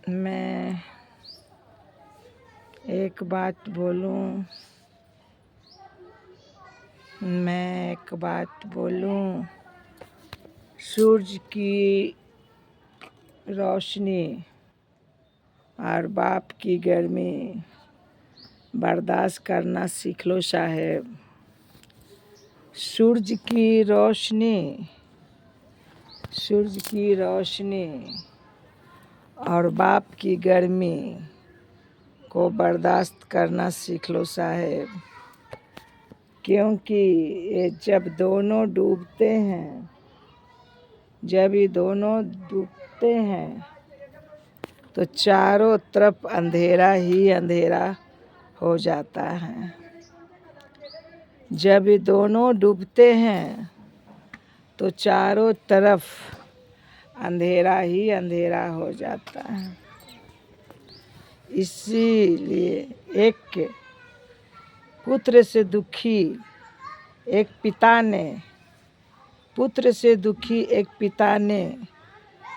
मैं एक बात बोलूं, सूरज की रोशनी और बाप की गर्मी बर्दाश्त करना सीख लो साहेब। सूरज की रोशनी और बाप की गर्मी को बर्दाश्त करना सीख लो साहेब, क्योंकि ये जब ये दोनों डूबते हैं तो चारों तरफ अंधेरा ही अंधेरा हो जाता है। जब ये दोनों डूबते हैं तो चारों तरफ अंधेरा ही अंधेरा हो जाता है। इसीलिए एक पुत्र से दुखी एक पिता ने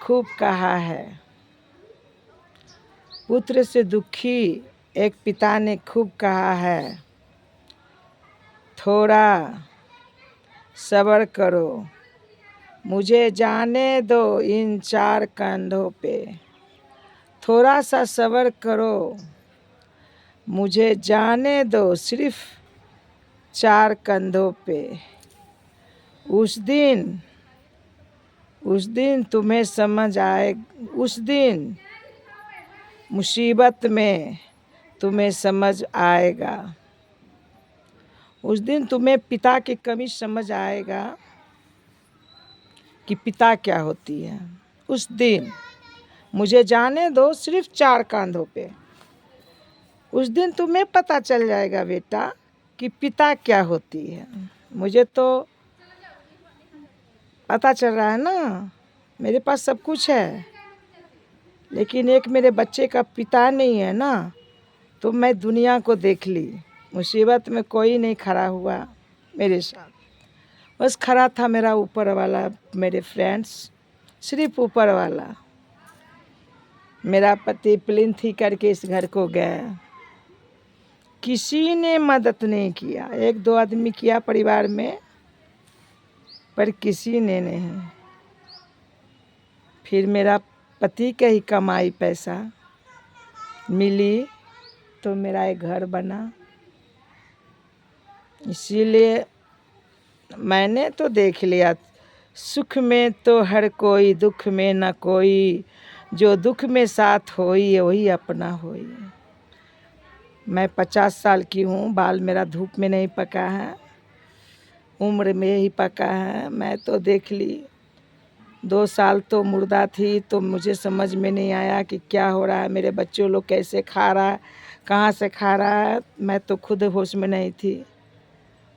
खूब कहा है। पुत्र से दुखी एक पिता ने खूब कहा है, थोड़ा सब्र करो, मुझे जाने दो इन 4 कंधों पे। थोड़ा सा सब्र करो, मुझे जाने दो सिर्फ 4 कंधों पे। उस दिन तुम्हें समझ आए, उस दिन मुसीबत में तुम्हें समझ आएगा। उस दिन तुम्हें पिता की कमी समझ आएगा कि पिता क्या होती है। उस दिन मुझे जाने दो सिर्फ 4 कंधों पे। उस दिन तुम्हें पता चल जाएगा बेटा कि पिता क्या होती है। मुझे तो पता चल रहा है ना, मेरे पास सब कुछ है, लेकिन एक मेरे बच्चे का पिता नहीं है ना, तो मैं दुनिया को देख ली। मुसीबत में कोई नहीं खड़ा हुआ मेरे साथ, बस खड़ा था मेरा ऊपर वाला, मेरे फ्रेंड्स, सिर्फ ऊपर वाला। मेरा पति प्लिंथ ही करके इस घर को गया, किसी ने मदद नहीं किया। 1-2 आदमी किया परिवार में, पर किसी ने नहीं। फिर मेरा पति का ही कमाई पैसा मिली तो मेरा एक घर बना। इसीलिए मैंने तो देख लिया, सुख में तो हर कोई, दुख में न कोई, जो दुख में साथ होई वही अपना होई। मैं 50 साल की हूँ, बाल मेरा धूप में नहीं पका है, उम्र में ही पका है। मैं तो देख ली, 2 साल तो मुर्दा थी, तो मुझे समझ में नहीं आया कि क्या हो रहा है, मेरे बच्चों लोग कैसे खा रहा है, कहाँ से खा रहा है। मैं तो खुद होश में नहीं थी,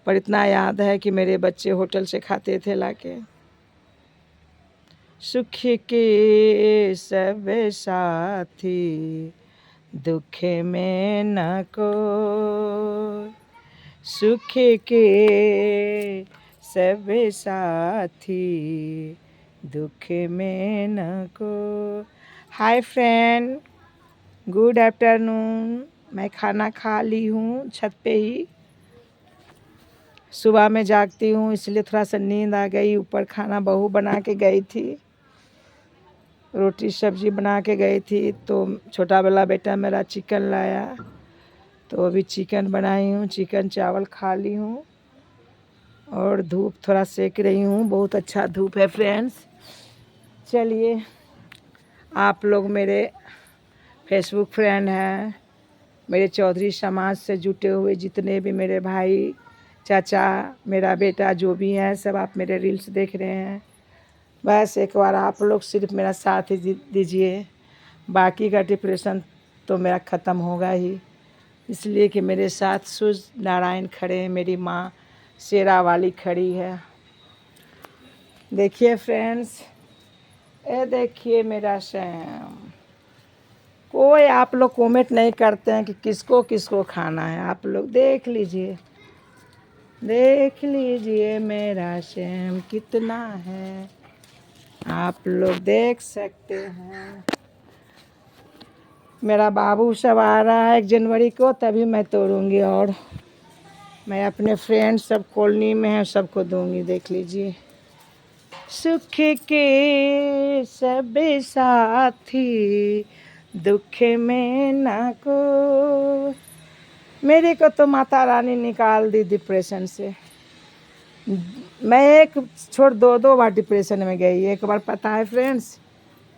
पर इतना याद है कि मेरे बच्चे होटल से खाते थे लाके। सुख के सब साथी, दुख में न कोई। सुख के सब साथी, दुख में न कोई। Hi friend, good afternoon. मैं खाना खा ली हूँ छत पे ही। सुबह में जागती हूँ इसलिए थोड़ा सा नींद आ गई। ऊपर खाना बहू बना के गई थी, रोटी सब्जी बना के गई थी, तो छोटा वाला बेटा मेरा चिकन लाया, तो अभी चिकन बनाई हूँ, चिकन चावल खा ली हूँ और धूप थोड़ा सेक रही हूँ। बहुत अच्छा धूप है फ्रेंड्स। चलिए, आप लोग मेरे फेसबुक फ्रेंड हैं, मेरे चौधरी समाज से जुटे हुए जितने भी मेरे भाई, चाचा, मेरा बेटा जो भी है, सब आप मेरे रील्स देख रहे हैं। बस एक बार आप लोग सिर्फ मेरा साथ ही दीजिए, बाकी का डिप्रेशन तो मेरा ख़त्म होगा ही। इसलिए कि मेरे साथ सूर्य नारायण खड़े हैं, मेरी माँ शेरा वाली खड़ी है। देखिए फ्रेंड्स, ये देखिए मेरा शैम। कोई आप लोग कमेंट नहीं करते हैं कि किसको किसको खाना है। आप लोग देख लीजिए, देख लीजिए मेरा शैम कितना है, आप लोग देख सकते हैं। मेरा बाबू सब आ रहा है 1 जनवरी को, तभी मैं तोड़ूंगी। और मैं अपने फ्रेंड सब कॉलोनी में हैं, सबको दूंगी। देख लीजिए, सुख के सब साथी, दुख में ना को। मेरे को तो माता रानी निकाल दी डिप्रेशन से। मैं एक छोड़ 2 बार डिप्रेशन में गई। एक बार पता है फ्रेंड्स,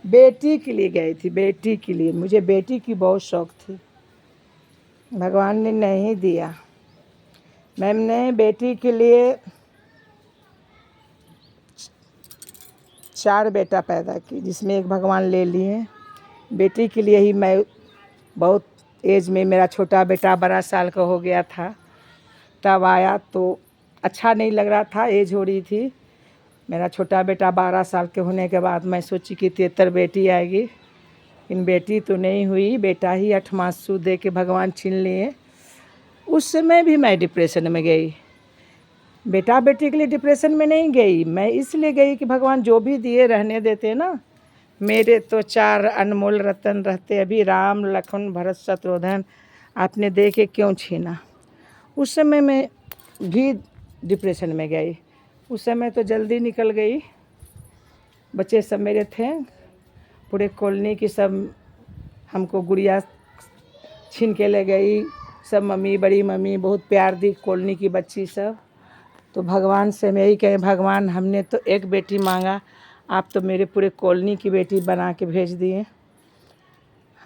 बेटी के लिए गई थी। बेटी के लिए, मुझे बेटी की बहुत शौक थी, भगवान ने नहीं दिया। मैंने बेटी के लिए 4 बेटा पैदा की, जिसमें एक भगवान ले लिए। बेटी के लिए ही मैं बहुत एज में, मेरा छोटा बेटा 12 साल का हो गया था तब आया, तो अच्छा नहीं लग रहा था, एज हो रही थी। मेरा छोटा बेटा 12 साल के होने के बाद मैं सोची कि 73 बेटी आएगी, लेकिन बेटी तो नहीं हुई। बेटा ही 8 मासू दे के भगवान छीन लिए। उस समय भी मैं डिप्रेशन में गई। बेटा बेटी के लिए डिप्रेशन में नहीं गई, मैं इसलिए गई कि भगवान जो भी दिए रहने देते ना। मेरे तो 4 अनमोल रतन रहते, अभी राम लखन भरत शत्रुघ्न, आपने दे के क्यों छीना। उस समय मैं भी डिप्रेशन में गई। उस समय तो जल्दी निकल गई। बच्चे सब मेरे थे, पूरे कॉलोनी की सब हमको गुड़िया छीन के ले गई। सब मम्मी, बड़ी मम्मी बहुत प्यार दी, कॉलोनी की बच्ची सब। तो भगवान से मैं यही कहें, भगवान हमने तो एक बेटी मांगा, आप तो मेरे पूरे कॉलोनी की बेटी बना के भेज दिए।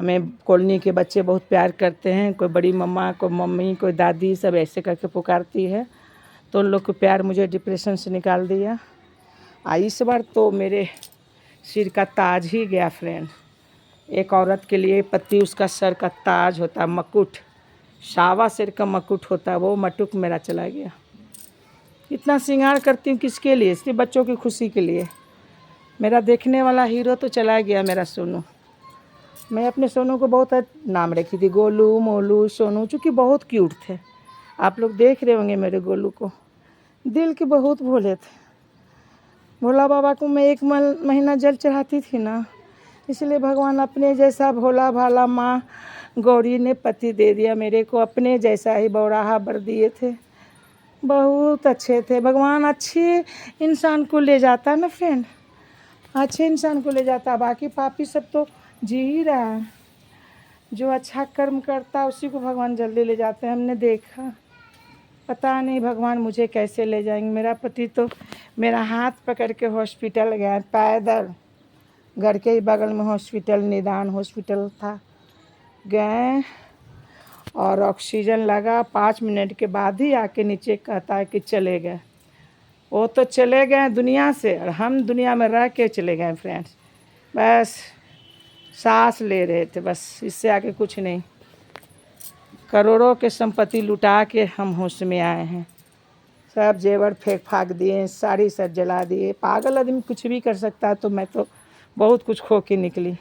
हमें कॉलोनी के बच्चे बहुत प्यार करते हैं, कोई बड़ी मम्मा, कोई मम्मी, कोई दादी, सब ऐसे करके पुकारती है। तो उन लोग को प्यार मुझे डिप्रेशन से निकाल दिया। इस बार तो मेरे सिर का ताज ही गया फ्रेंड। एक औरत के लिए पति उसका सर का ताज होता, मकुट, सावा सिर का मकुट होता, वो मटुक मेरा चला गया। इतना श्रृंगार करती हूँ किसके लिए? सिर्फ बच्चों की खुशी के लिए। मेरा देखने वाला हीरो तो चला गया, मेरा सोनू। मैं अपने सोनू को बहुत नाम रखी थी, गोलू, मोलू, सोनू, चूँकि बहुत क्यूट थे। आप लोग देख रहे होंगे मेरे गोलू को, दिल के बहुत भोले थे। भोला बाबा को मैं 1 महीना जल चढ़ाती थी ना, इसलिए भगवान अपने जैसा भोला भाला माँ गौरी ने पति दे दिया मेरे को। अपने जैसा ही बौराहा बर दिए थे, बहुत अच्छे थे। भगवान अच्छे इंसान को ले जाता ना फ्रेंड, अच्छे इंसान को ले जाता। बाकी पापी सब तो जी ही रहा है। जो अच्छा कर्म करता उसी को भगवान जल्दी ले जाते हैं। हमने देखा, पता नहीं भगवान मुझे कैसे ले जाएंगे। मेरा पति तो मेरा हाथ पकड़ के हॉस्पिटल गया, पैदल। घर के ही बगल में हॉस्पिटल, निदान हॉस्पिटल था, गए और ऑक्सीजन लगा। 5 मिनट के बाद ही आके नीचे कहता है कि चले गए। वो तो चले गए दुनिया से, और हम दुनिया में रह के चले गए फ्रेंड्स। बस सांस ले रहे थे, बस इससे आगे कुछ नहीं। करोड़ों के संपत्ति लुटा के हम होश में आए हैं। सब जेवर फेंक फाक दिए, साड़ी सब जला दिए। पागल आदमी कुछ भी कर सकता है, तो मैं तो बहुत कुछ खो के निकली,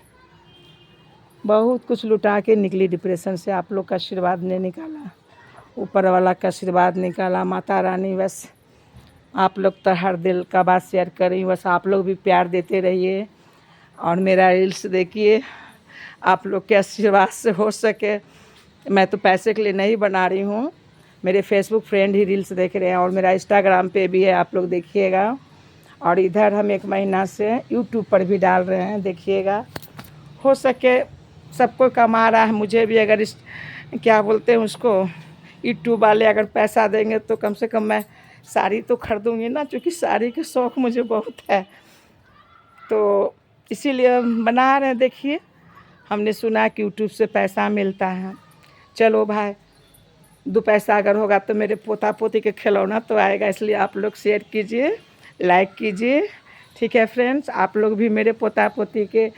बहुत कुछ लुटा के निकली डिप्रेशन से। आप लोग का आशीर्वाद ने निकाला, ऊपर वाला का आशीर्वाद निकाला, माता रानी। बस आप लोग तो हर दिल का बात शेयर करें, बस आप लोग भी प्यार देते रहिए और मेरा रील्स देखिए। आप लोग के आशीर्वाद से हो सके। मैं तो पैसे के लिए नहीं बना रही हूँ, मेरे फेसबुक फ्रेंड ही रील्स देख रहे हैं, और मेरा इंस्टाग्राम पे भी है, आप लोग देखिएगा। और इधर हम 1 महीना से यूट्यूब पर भी डाल रहे हैं, देखिएगा। हो सके सबको कमा रहा है, मुझे भी अगर इस क्या बोलते हैं उसको, यूट्यूब वाले अगर पैसा देंगे तो कम से कम मैं साड़ी तो खरीदूँगी ना, क्योंकि साड़ी का शौक़ मुझे बहुत है। तो इसीलिए हम बना रहे हैं। देखिए, हमने सुना कि यूट्यूब से पैसा मिलता है। चलो भाई, 2 पैसा अगर होगा तो मेरे पोता पोती के खिलौना तो आएगा। इसलिए आप लोग शेयर कीजिए, लाइक कीजिए, ठीक है फ्रेंड्स। आप लोग भी मेरे पोता पोती के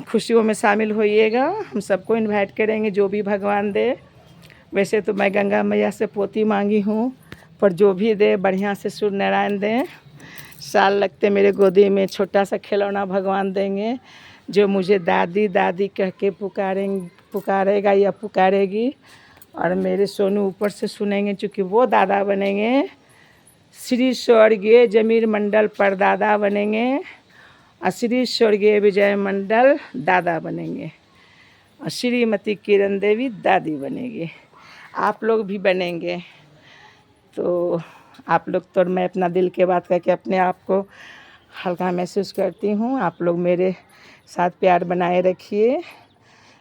खुशियों में शामिल होइएगा। हम सबको इनवाइट करेंगे, जो भी भगवान दे। वैसे तो मैं गंगा मैया से पोती मांगी हूँ, पर जो भी दे बढ़िया से सूर्य नारायण दें। साल लगते मेरे गोदी में छोटा सा खिलौना भगवान देंगे, जो मुझे दादी दादी कह के पुकारेगा या पुकारेगी। और मेरे सोनू ऊपर से सुनेंगे, चूँकि वो दादा बनेंगे। श्री स्वर्गीय जमीर मंडल पर दादा बनेंगे, और श्री स्वर्गीय विजय मंडल दादा बनेंगे। और श्रीमती किरण देवी दादी बनेगी। आप लोग भी बनेंगे तो आप लोग तो, मैं अपना दिल के बात करके अपने आप को हल्का महसूस करती हूँ। आप लोग मेरे साथ प्यार बनाए रखिए।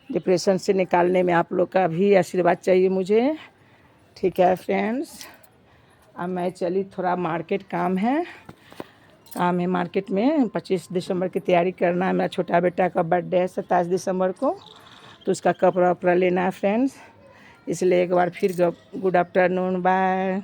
डिप्रेशन से निकालने में आप लोग का भी आशीर्वाद चाहिए मुझे। ठीक है फ्रेंड्स, अब मैं चली, थोड़ा मार्केट काम है मार्केट में। 25 दिसंबर की तैयारी करना है। मेरा छोटा बेटा का बर्थडे है 27 दिसंबर को, तो उसका कपड़ा वपड़ा लेना है फ्रेंड्स। इसलिए एक बार फिर गुड आफ्टरनून, बाय।